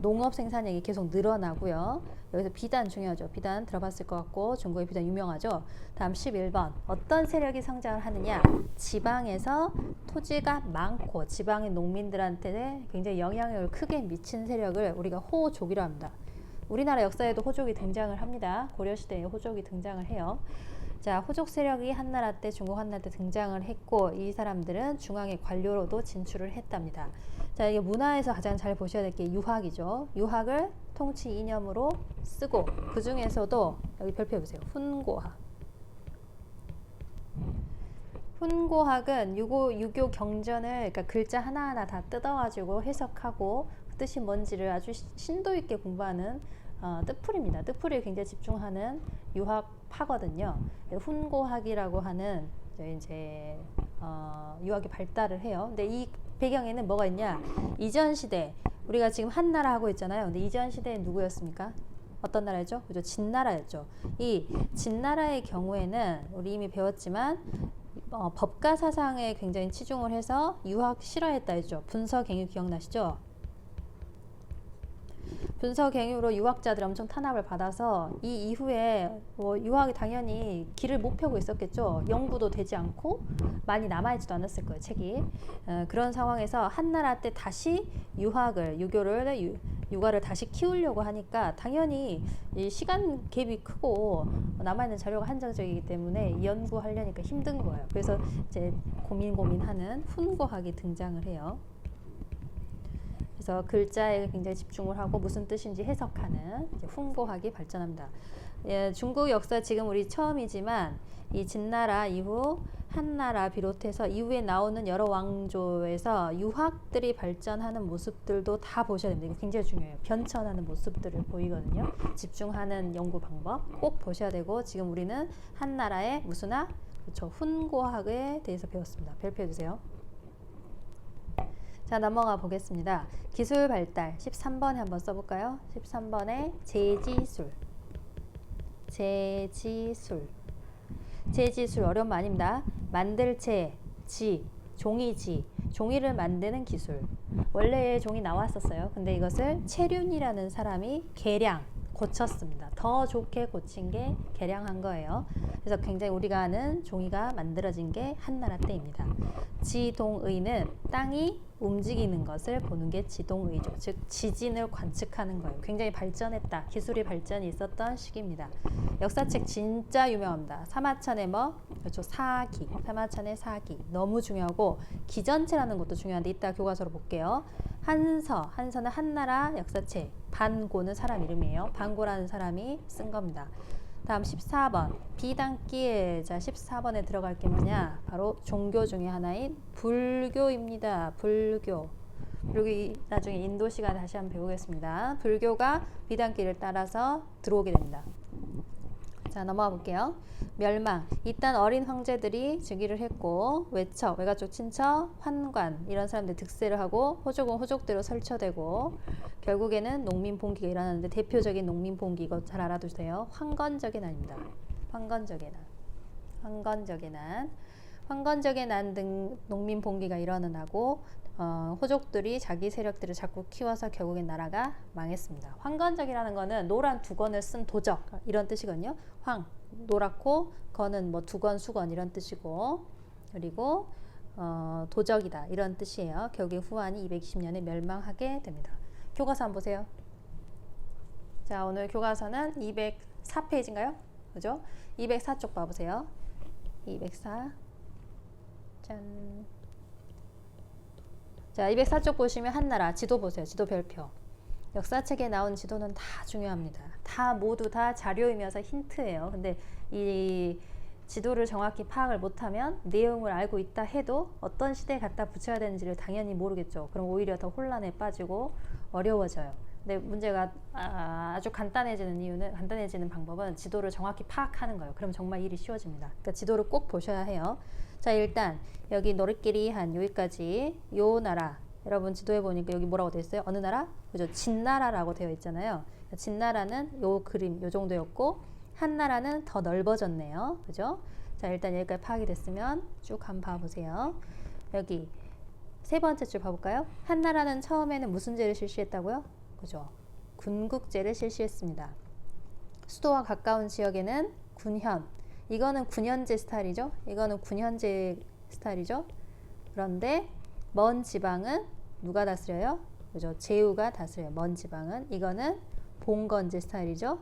농업 생산량이 계속 늘어나고요. 여기서 비단 중요하죠. 비단 들어봤을 것 같고 중국의 비단 유명하죠. 다음 11번. 어떤 세력이 성장을 하느냐? 지방에서 토지가 많고 지방의 농민들한테 굉장히 영향력을 크게 미친 세력을 우리가 호족이라 합니다. 우리나라 역사에도 호족이 등장을 합니다. 고려시대에 호족이 등장을 해요. 자, 호족 세력이 한나라 때, 중국 한나라 때 등장을 했고, 이 사람들은 중앙의 관료로도 진출을 했답니다. 자, 이게 문화에서 가장 잘 보셔야 될 게 유학이죠. 유학을 통치 이념으로 쓰고, 그 중에서도 여기 별표해 보세요. 훈고학. 훈고학은 유교 경전을, 그러니까 글자 하나하나 다 뜯어가지고 해석하고 그 뜻이 뭔지를 아주 심도 있게 공부하는 뜻풀입니다. 뜻풀에 굉장히 집중하는 유학파거든요. 훈고학이라고 하는 이제 유학이 발달을 해요. 근데 이 배경에는 뭐가 있냐? 이전 시대, 우리가 지금 한나라 하고 있잖아요. 근데 이전 시대에 누구였습니까? 어떤 나라였죠? 그죠? 진나라였죠. 이 진나라의 경우에는 우리 이미 배웠지만 법가 사상에 굉장히 치중을 해서 유학 싫어했다 했죠. 분서갱유 기억나시죠? 분서갱유로 유학자들이 엄청 탄압을 받아서 이 이후에 유학이 당연히 길을 못 펴고 있었겠죠. 연구도 되지 않고 많이 남아있지도 않았을 거예요, 책이. 그런 상황에서 한나라 때 다시 유가를 다시 키우려고 하니까 당연히 이 시간 갭이 크고 남아있는 자료가 한정적이기 때문에 연구하려니까 힘든 거예요. 그래서 이제 고민하는 훈고학이 등장을 해요. 그래서 글자에 굉장히 집중을 하고 무슨 뜻인지 해석하는 훈고학이 발전합니다. 중국 역사 지금 우리 처음이지만 이 진나라 이후 한나라 비롯해서 이후에 나오는 여러 왕조에서 유학들이 발전하는 모습들도 다 보셔야 됩니다. 이거 굉장히 중요해요. 변천하는 모습들을 보이거든요. 집중하는 연구 방법 꼭 보셔야 되고, 지금 우리는 한나라의 무슨 학? 그렇죠. 훈고학에 대해서 배웠습니다. 별표해 주세요. 자, 넘어가 보겠습니다. 기술 발달 13번에 한번 써볼까요? 13번에 제지술 어려운 거 아닙니다. 만들체, 종이지, 종이를 만드는 기술. 원래 종이 나왔었어요. 근데 이것을 체륜이라는 사람이 고쳤습니다. 더 좋게 고친 게 개량한 거예요. 그래서 굉장히 우리가 아는 종이가 만들어진 게 한나라 때입니다. 지동의는 땅이 움직이는 것을 보는 게 지동의죠. 즉 지진을 관측하는 거예요. 굉장히 발전했다. 기술이 발전이 있었던 시기입니다. 역사책 진짜 유명합니다. 사마천의 그렇죠. 사마천의 사기 너무 중요하고, 기전체라는 것도 중요한데 이따 교과서로 볼게요. 한서는 한나라 역사책, 반고는 사람 이름이에요. 반고라는 사람이 쓴 겁니다. 다음 14번 비단길. 자, 14번에 들어갈 게 뭐냐? 바로 종교 중에 하나인 불교입니다. 불교. 그리고 나중에 인도 시간 다시 한번 배우겠습니다. 불교가 비단길을 따라서 들어오게 됩니다. 자, 넘어가 볼게요. 멸망. 이딴 어린 황제들이 즉위를 했고, 외척, 외가족 친척, 환관 이런 사람들 득세를 하고, 호족은 호족대로 설쳐되고, 결국에는 농민 봉기가 일어나는데 대표적인 농민 봉기 이거 잘 알아두세요. 황건적의 난입니다. 황건적의 난. 황건적의 난. 황건적의 난 등 농민 봉기가 일어나고 호족들이 자기 세력들을 자꾸 키워서 결국엔 나라가 망했습니다. 황건적이라는 거는 노란 두건을 쓴 도적 이런 뜻이거든요. 황, 노랗고 건은 뭐 두건, 수건 이런 뜻이고 그리고 도적이다 이런 뜻이에요. 결국에 후한이 220년에 멸망하게 됩니다. 교과서 한번 보세요. 자, 오늘 교과서는 204페이지인가요? 그죠? 204쪽 봐보세요. 204 짠. 자, 204쪽 보시면 한나라 지도 보세요. 지도 별표. 역사책에 나온 지도는 다 중요합니다. 다 모두 다 자료이면서 힌트예요. 근데 이 지도를 정확히 파악을 못하면 내용을 알고 있다 해도 어떤 시대에 갖다 붙여야 되는지를 당연히 모르겠죠. 그럼 오히려 더 혼란에 빠지고 어려워져요. 근데 문제가 아주 간단해지는 방법은 지도를 정확히 파악하는 거예요. 그럼 정말 일이 쉬워집니다. 그러니까 지도를 꼭 보셔야 해요. 자, 일단 여기 노릇끼리 한 여기까지 요 나라 여러분 지도에 보니까 여기 뭐라고 되어 있어요? 어느 나라? 그죠? 진나라라고 되어 있잖아요. 진나라는 요 그림 요 정도였고 한나라는 더 넓어졌네요. 그죠? 자, 일단 여기까지 파악이 됐으면 쭉 한번 봐보세요. 여기 세 번째 줄 봐볼까요? 한나라는 처음에는 무슨 제를 실시했다고요? 그죠? 군국제를 실시했습니다. 수도와 가까운 지역에는 군현 이거는 군현제 스타일이죠. 이거는 군현제 스타일이죠. 그런데 먼 지방은 누가 다스려요? 그죠? 제후가 다스려요. 먼 지방은 이거는 봉건제 스타일이죠.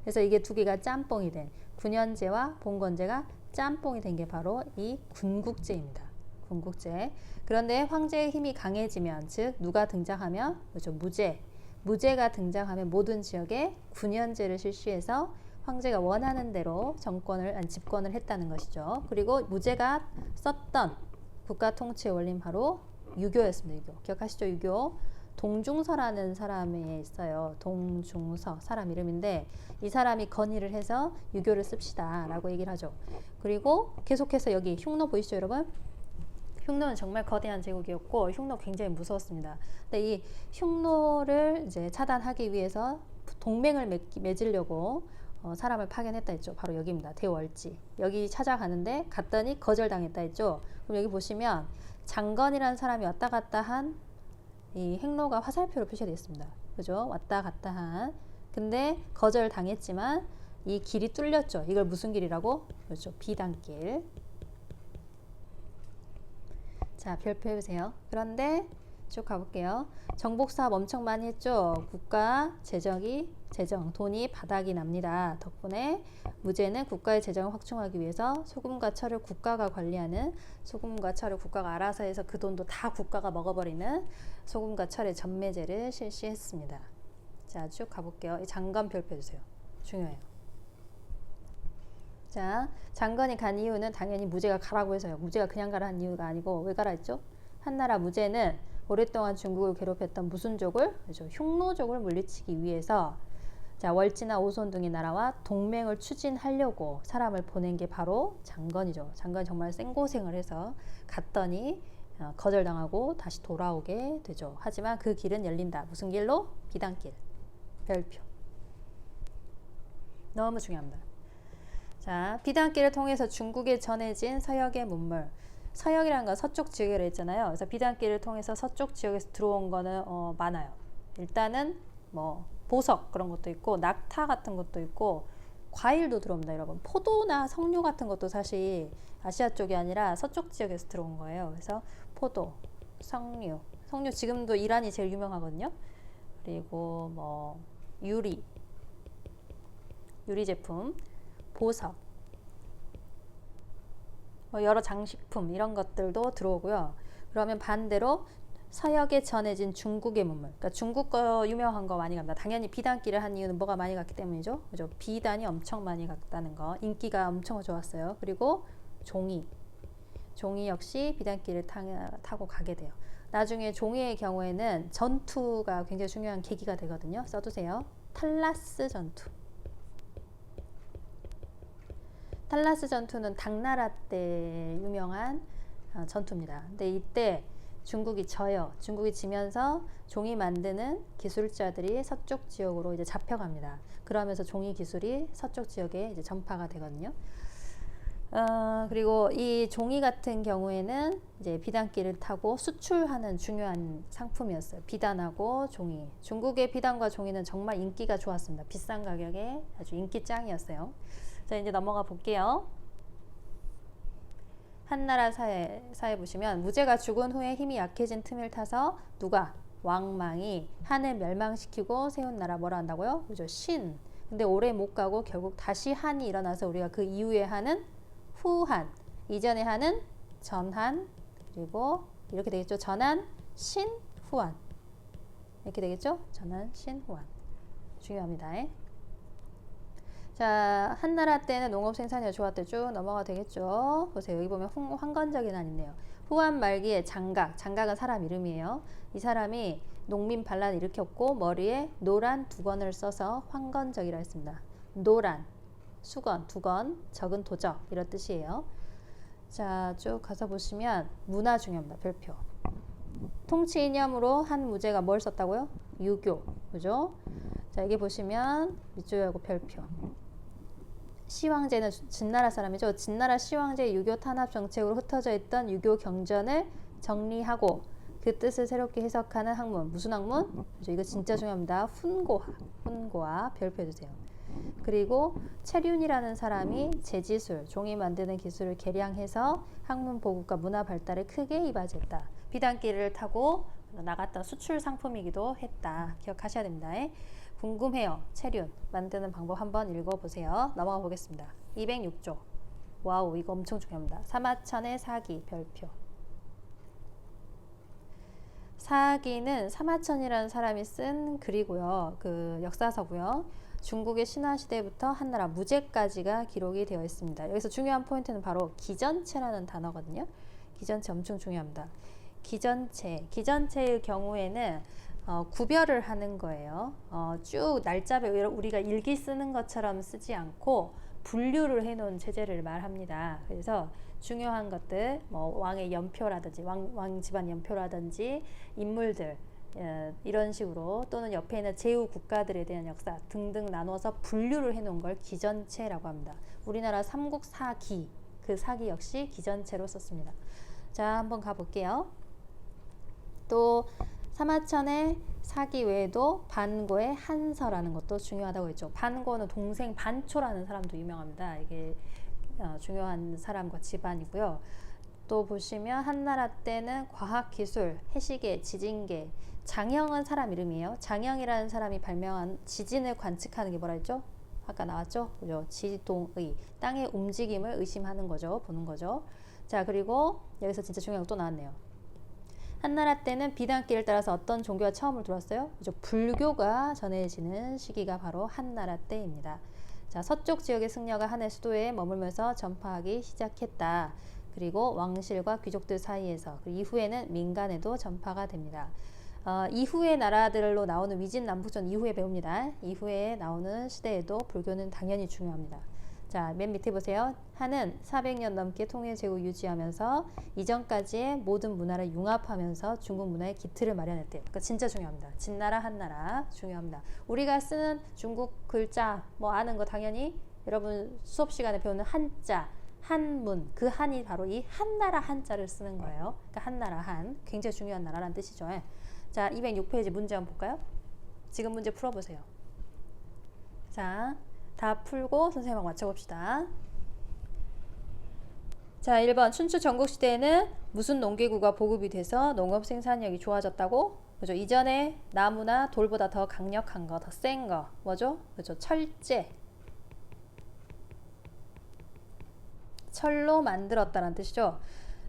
그래서 이게 두 개가 짬뽕이 된 군현제와 봉건제가 짬뽕이 된 게 바로 이 군국제입니다. 군국제. 그런데 황제의 힘이 강해지면 즉 누가 등장하면 그죠? 무제가 등장하면 모든 지역에 군현제를 실시해서 황제가 원하는 대로 집권을 했다는 것이죠. 그리고 무제가 썼던 국가 통치의 원리는 바로 유교였습니다. 유교. 기억하시죠? 유교. 동중서라는 사람이 있어요. 동중서 사람 이름인데 이 사람이 건의를 해서 유교를 씁시다 라고 얘기를 하죠. 그리고 계속해서 여기 흉노 보이시죠 여러분? 흉노는 정말 거대한 제국이었고 흉노 굉장히 무서웠습니다. 근데 이 흉노를 이제 차단하기 위해서 동맹을 맺으려고 사람을 파견했다 했죠. 바로 여기입니다. 대월지. 여기 찾아가는데 갔더니 거절당했다 했죠. 그럼 여기 보시면 장건이라는 사람이 왔다 갔다 한 이 행로가 화살표로 표시되어 있습니다. 그죠? 왔다 갔다 한. 근데 거절당했지만 이 길이 뚫렸죠. 이걸 무슨 길이라고? 그렇죠. 비단길. 자, 별표 해보세요. 그런데 쭉 가볼게요. 정복사업 엄청 많이 했죠. 국가 돈이 바닥이 납니다. 덕분에 무제는 국가의 재정을 확충하기 위해서 소금과 철을 국가가 관리하는 소금과 철을 국가가 알아서 해서 그 돈도 다 국가가 먹어버리는 소금과 철의 전매제를 실시했습니다. 자, 쭉 가볼게요. 이 장건 별표 해주세요. 중요해요. 자, 장건이 간 이유는 당연히 무제가 가라고 해서요. 무제가 그냥 가라 한 이유가 아니고 왜 가라 했죠? 한나라 무제는 오랫동안 중국을 괴롭혔던 무순족을 그렇죠? 흉노족을 물리치기 위해서 자, 월지나 오손 등의 나라와 동맹을 추진하려고 사람을 보낸 게 바로 장건이죠. 장건이 정말 생고생을 해서 갔더니 거절당하고 다시 돌아오게 되죠. 하지만 그 길은 열린다. 무슨 길로? 비단길. 별표. 너무 중요합니다. 자, 비단길을 통해서 중국에 전해진 서역의 문물. 서역이라는 건 서쪽 지역이라고 했잖아요. 그래서 비단길을 통해서 서쪽 지역에서 들어온 거는 많아요. 일단은 뭐 보석 그런 것도 있고 낙타 같은 것도 있고 과일도 들어옵니다, 여러분. 포도나 석류 같은 것도 사실 아시아 쪽이 아니라 서쪽 지역에서 들어온 거예요. 그래서 포도, 석류 지금도 이란이 제일 유명하거든요. 그리고 뭐 유리 제품, 보석, 여러 장식품 이런 것들도 들어오고요. 그러면 반대로 서역에 전해진 중국의 문물, 그러니까 중국 거 유명한 거 많이 갑니다. 당연히 비단길을 한 이유는 뭐가 많이 갔기 때문이죠. 그죠? 비단이 엄청 많이 갔다는 거, 인기가 엄청 좋았어요. 그리고 종이 역시 비단길을 타고 가게 돼요. 나중에 종이의 경우에는 전투가 굉장히 중요한 계기가 되거든요. 써두세요. 탈라스 전투. 탈라스 전투는 당나라 때 유명한 전투입니다. 근데 이때 중국이 져요. 중국이 지면서 종이 만드는 기술자들이 서쪽 지역으로 이제 잡혀갑니다. 그러면서 종이 기술이 서쪽 지역에 이제 전파가 되거든요. 그리고 이 종이 같은 경우에는 이제 비단길을 타고 수출하는 중요한 상품이었어요. 비단하고 종이. 중국의 비단과 종이는 정말 인기가 좋았습니다. 비싼 가격에 아주 인기짱이었어요. 자, 이제 넘어가 볼게요. 한나라 사회 보시면 무제가 죽은 후에 힘이 약해진 틈을 타서 누가? 왕망이 한을 멸망시키고 세운 나라 뭐라 한다고요? 그죠? 신. 근데 오래 못 가고 결국 다시 한이 일어나서 우리가 그 이후의 한은 후한. 이전의 한은 전한. 그리고 이렇게 되겠죠. 전한, 신, 후한. 이렇게 되겠죠. 전한, 신, 후한. 중요합니다. 자, 한나라 때는 농업 생산이 좋았대. 쭉 넘어가 되겠죠. 보세요. 여기 보면 황건적이 난 있네요. 후한 말기에 장각. 장각은 사람 이름이에요. 이 사람이 농민 반란을 일으켰고 머리에 노란 두건을 써서 황건적이라 했습니다. 노란, 수건, 두건, 적은 도적 이런 뜻이에요. 자, 쭉 가서 보시면 문화 중요합니다. 별표. 통치 이념으로 한 무제가 뭘 썼다고요? 유교. 그죠? 자, 여기 보시면 밑줄하고 별표. 시황제는 진나라 사람이죠. 진나라 시황제 유교 탄압 정책으로 흩어져 있던 유교 경전을 정리하고 그 뜻을 새롭게 해석하는 학문. 무슨 학문? 이거 진짜 중요합니다. 훈고화. 훈고화 별표해주세요. 그리고 체륜이라는 사람이 제지술, 종이 만드는 기술을 개량해서 학문 보급과 문화 발달에 크게 이바지했다. 비단길을 타고 나갔던 수출 상품이기도 했다. 기억하셔야 됩니다. 궁금해요. 체륜 만드는 방법 한번 읽어보세요. 넘어가 보겠습니다. 206조. 와우, 이거 엄청 중요합니다. 사마천의 사기 별표. 사기는 사마천이라는 사람이 쓴 글이고요. 그 역사서고요. 중국의 신화시대부터 한나라 무제까지가 기록이 되어 있습니다. 여기서 중요한 포인트는 바로 기전체라는 단어거든요. 기전체 엄청 중요합니다. 기전체의 경우에는 구별을 하는 거예요. 쭉 날짜별 우리가 일기 쓰는 것처럼 쓰지 않고 분류를 해놓은 체제를 말합니다. 그래서 중요한 것들, 뭐 왕의 연표라든지 왕 집안 연표라든지 인물들 이런 식으로 또는 옆에 있는 제후 국가들에 대한 역사 등등 나눠서 분류를 해놓은 걸 기전체라고 합니다. 우리나라 삼국사기, 그 사기 역시 기전체로 썼습니다. 자, 한번 가볼게요. 또 사마천의 사기 외에도 반고의 한서라는 것도 중요하다고 했죠. 반고는 동생 반초라는 사람도 유명합니다. 이게 중요한 사람과 집안이고요. 또 보시면 한나라 때는 과학기술, 해시계, 지진계, 장형은 사람 이름이에요. 장형이라는 사람이 발명한 지진을 관측하는 게 뭐라 했죠? 아까 나왔죠? 그죠? 지동의, 땅의 움직임을 의심하는 거죠. 보는 거죠. 자, 그리고 여기서 진짜 중요한 거 또 나왔네요. 한나라 때는 비단길을 따라서 어떤 종교가 처음으로 들어왔어요? 그죠? 불교가 전해지는 시기가 바로 한나라 때입니다. 자, 서쪽 지역의 승려가 한해 수도에 머물면서 전파하기 시작했다. 그리고 왕실과 귀족들 사이에서, 그 이후에는 민간에도 전파가 됩니다. 이후의 나라들로 나오는 위진남북전 이후에 배웁니다. 이후에 나오는 시대에도 불교는 당연히 중요합니다. 자, 맨 밑에 보세요. 한은 400년 넘게 통일 제후 유지하면서 이전까지의 모든 문화를 융합하면서 중국 문화의 기틀을 마련했대요. 그러니까 진짜 중요합니다. 진나라, 한나라 중요합니다. 우리가 쓰는 중국 글자 뭐 아는 거 당연히 여러분 수업 시간에 배우는 한자, 한문, 그 한이 바로 이 한나라 한자를 쓰는 거예요. 그러니까 한나라 한, 굉장히 중요한 나라라는 뜻이죠. 자, 206페이지 문제 한번 볼까요? 지금 문제 풀어보세요. 자, 다 풀고 선생님하고 맞춰봅시다. 자, 1번 춘추 전국시대에는 무슨 농기구가 보급이 돼서 농업 생산력이 좋아졌다고? 그죠? 이전에 나무나 돌보다 더 강력한 거, 더 센 거 뭐죠? 그죠? 철제. 철로 만들었다는 뜻이죠.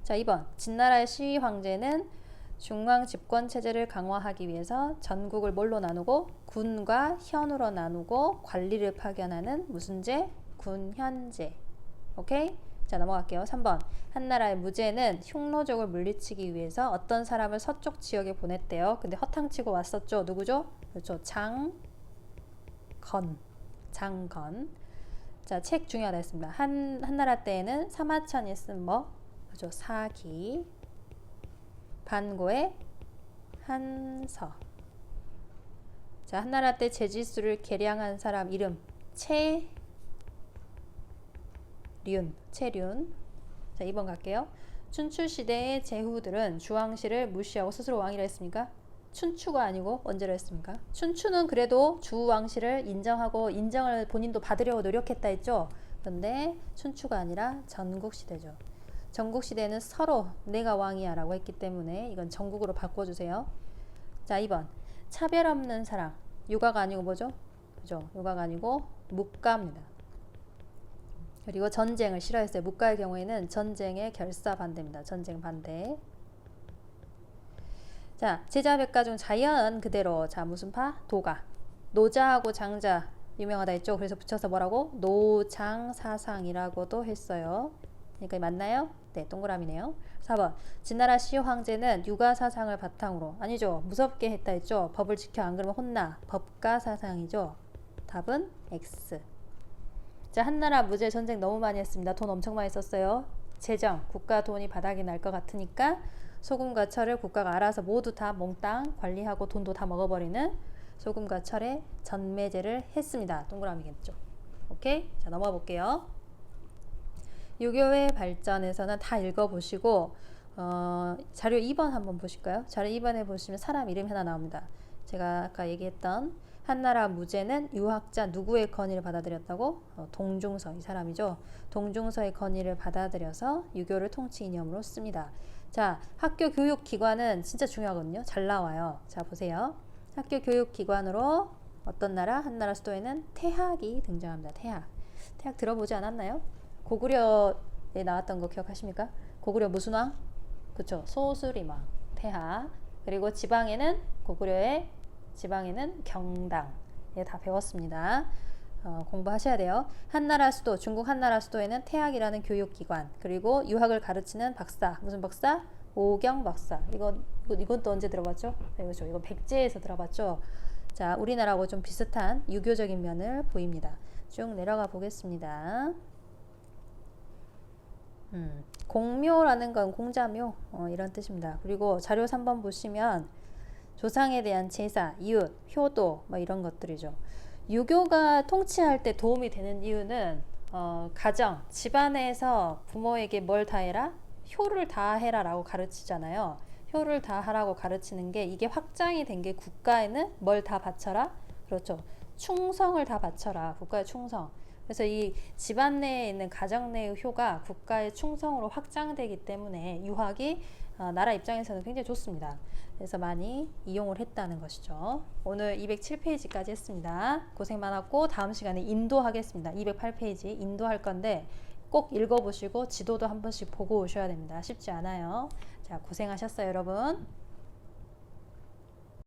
자, 2번 진나라의 시황제는 중앙 집권 체제를 강화하기 위해서 전국을 뭘로 나누고 군과 현으로 나누고 관리를 파견하는 무슨 제? 군현제. 오케이? 자, 넘어갈게요. 3번. 한나라의 무제는 흉노족을 물리치기 위해서 어떤 사람을 서쪽 지역에 보냈대요. 근데 허탕치고 왔었죠. 누구죠? 그렇죠. 장건. 자, 책 중요하다 했습니다. 한나라 때에는 사마천이 쓴 뭐? 그렇죠. 사기. 반고의 한서. 자, 한나라 때 제지수를 계량한 사람 이름 체륜. 자, 2번 갈게요. 춘추시대의 제후들은 주왕실을 무시하고 스스로 왕이라 했습니까? 춘추가 아니고 언제라 했습니까? 춘추는 그래도 주왕실을 인정을 본인도 받으려고 노력했다 했죠. 그런데 춘추가 아니라 전국시대죠. 전국시대는 서로 내가 왕이야 라고 했기 때문에 이건 전국으로 바꿔주세요. 자, 2번. 차별 없는 사랑. 유가가 아니고 뭐죠? 그죠? 유가가 아니고 묵가입니다. 그리고 전쟁을 싫어했어요. 묵가의 경우에는 전쟁의 결사 반대입니다. 전쟁 반대. 자, 제자백가 중 자연 그대로. 자, 무슨 파? 도가. 노자하고 장자 유명하다 했죠. 그래서 붙여서 뭐라고? 노장사상이라고도 했어요. 그러니까 맞나요? 네, 동그라미네요. 4번. 진나라 시효 황제는 육아사상을 바탕으로. 아니죠. 무섭게 했다 했죠. 법을 지켜 안 그러면 혼나. 법가사상이죠. 답은 X. 자, 한나라 무제 전쟁 너무 많이 했습니다. 돈 엄청 많이 썼어요. 재정, 국가 돈이 바닥이 날 것 같으니까 소금과 철을 국가가 알아서 모두 다 몽땅 관리하고 돈도 다 먹어버리는 소금과 철의 전매제를 했습니다. 동그라미겠죠. 오케이? 자, 넘어가 볼게요. 유교의 발전에서는 다 읽어보시고 자료 2번 한번 보실까요? 자료 2번에 보시면 사람 이름이 하나 나옵니다. 제가 아까 얘기했던 한나라 무제는 유학자 누구의 건의를 받아들였다고? 동중서, 이 사람이죠. 동중서의 건의를 받아들여서 유교를 통치 이념으로 씁니다. 자, 학교 교육기관은 진짜 중요하거든요. 잘 나와요. 자, 보세요. 학교 교육기관으로 어떤 나라? 한나라 수도에는 태학이 등장합니다. 태학 들어보지 않았나요? 고구려에 나왔던 거 기억하십니까? 고구려 무슨 왕? 그쵸, 소수림왕. 태학. 그리고 고구려의 지방에는 경당. 예, 다 배웠습니다. 공부하셔야 돼요. 한나라 수도, 중국 한나라 수도에는 태학이라는 교육기관, 그리고 유학을 가르치는 박사. 무슨 박사? 오경 박사. 이건 또 언제 들어봤죠? 네, 그렇죠. 이건 백제에서 들어봤죠. 자, 우리나라하고 좀 비슷한 유교적인 면을 보입니다. 쭉 내려가 보겠습니다. 공묘라는 건 공자묘, 이런 뜻입니다. 그리고 자료 3번 보시면 조상에 대한 제사, 이웃, 효도 뭐 이런 것들이죠. 유교가 통치할 때 도움이 되는 이유는 가정, 집안에서 부모에게 뭘 다해라? 효를 다해라 라고 가르치잖아요. 효를 다하라고 가르치는 게 이게 확장이 된 게 국가에는 뭘 다 바쳐라? 그렇죠. 충성을 다 바쳐라. 국가의 충성. 그래서 이 집안 내에 있는 가정 내의 효가 국가의 충성으로 확장되기 때문에 유학이 나라 입장에서는 굉장히 좋습니다. 그래서 많이 이용을 했다는 것이죠. 오늘 207페이지까지 했습니다. 고생 많았고 다음 시간에 인도하겠습니다. 208페이지 인도할 건데 꼭 읽어보시고 지도도 한 번씩 보고 오셔야 됩니다. 쉽지 않아요. 자, 고생하셨어요, 여러분.